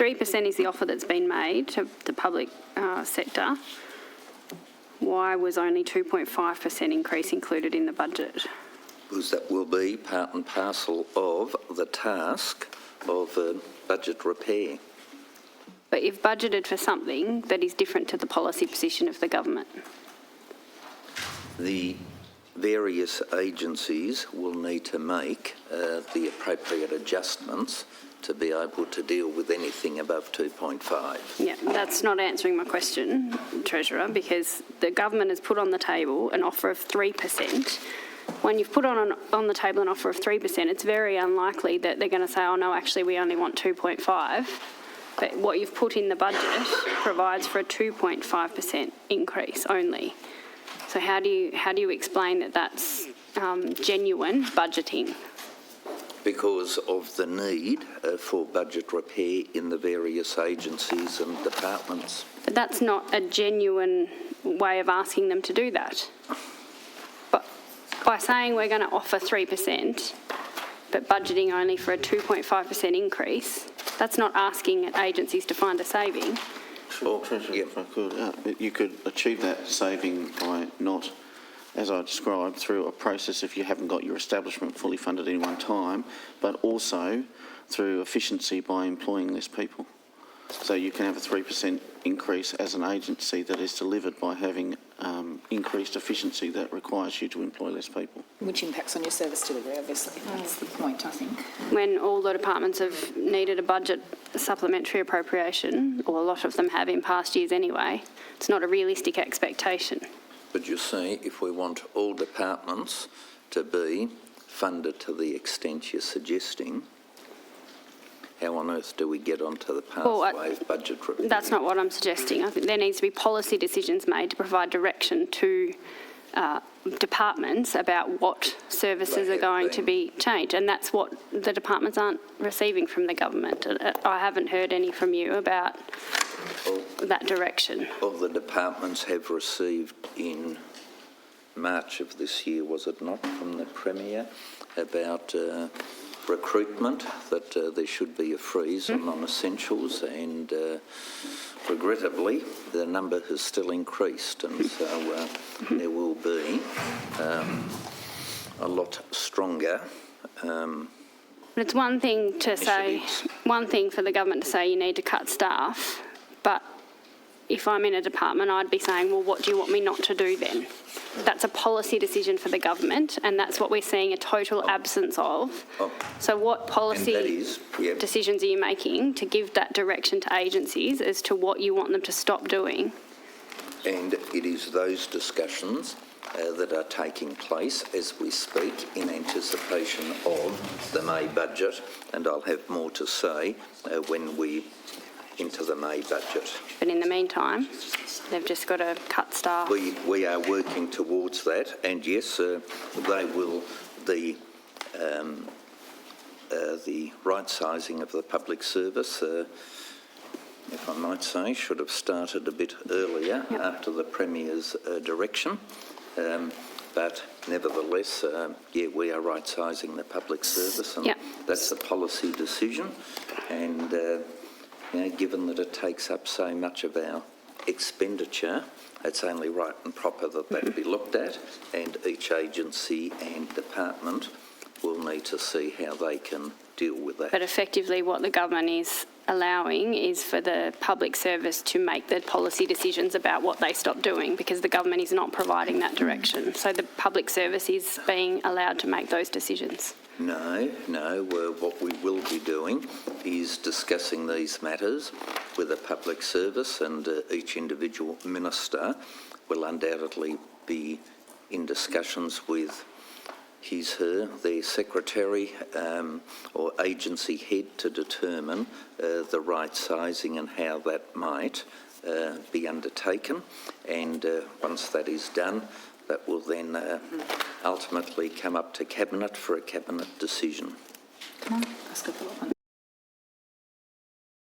3% is the offer that's been made to the public sector, why was only 2.5% increase included in the budget? Because that will be part and parcel of the task of budget repair. But you've budgeted for something that is different to the policy position of the government. The various agencies will need to make the appropriate adjustments to be able to deal with anything above 2.5. Yeah, that's not answering my question, Treasurer, because the government has put on the table an offer of 3%. When you've put on the table an offer of 3%, it's very unlikely that they're going to say, oh no, actually we only want 2.5. But what you've put in the budget provides for a 2.5% increase only. So how do you explain that that's genuine budgeting? Because of the need for budget repair in the various agencies and departments. But that's not a genuine way of asking them to do that. But by saying we're going to offer 3%, but budgeting only for a 2.5% increase, that's not asking agencies to find a saving. Sure, Treasurer, if I could, you could achieve that saving by not, as I described, through a process if you haven't got your establishment fully funded in one time, but also through efficiency by employing less people. So you can have a 3% increase as an agency that is delivered by having increased efficiency that requires you to employ less people. Which impacts on your service delivery, obviously. That's the point, I think. When all the departments have needed a budget supplementary appropriation, or a lot of them have in past years anyway, it's not a realistic expectation. But you see, if we want all departments to be funded to the extent you're suggesting, how on earth do we get onto the pathway of budget repair? That's not what I'm suggesting. I think there needs to be policy decisions made to provide direction to departments about what services are going to be changed, and that's what the departments aren't receiving from the government. I haven't heard any from you about that direction. All the departments have received in March of this year, was it not, from the Premier about recruitment, that there should be a freeze on non-essentials, and regrettably the number has still increased, and so there will be a lot stronger But it's one thing to say, one thing for the government to say you need to cut staff, but if I'm in a department, I'd be saying, well, what do you want me not to do then? That's a policy decision for the government, and that's what we're seeing a total absence of. So what policy decisions are you making to give that direction to agencies as to what you want them to stop doing? And it is those discussions that are taking place as we speak in anticipation of the May budget, and I'll have more to say when we into the May budget. But in the meantime, they've just got to cut staff. We are working towards that, and yes, they will. The right sizing of the public service, if I might say, should have started a bit earlier after the Premier's direction. But nevertheless, we are right sizing the public service, and that's a policy decision. And given that it takes up so much of our expenditure, it's only right and proper that that be looked at, and each agency and department will need to see how they can deal with that. But effectively what the government is allowing is for the public service to make the policy decisions about what they stop doing, because the government is not providing that direction. So the public service is being allowed to make those decisions. No. What we will be doing is discussing these matters with the public service, and each individual minister will undoubtedly be in discussions with their secretary or agency head to determine the right sizing and how that might be undertaken. And once that is done, that will then ultimately come up to Cabinet for a Cabinet decision. Can I ask a follow-up?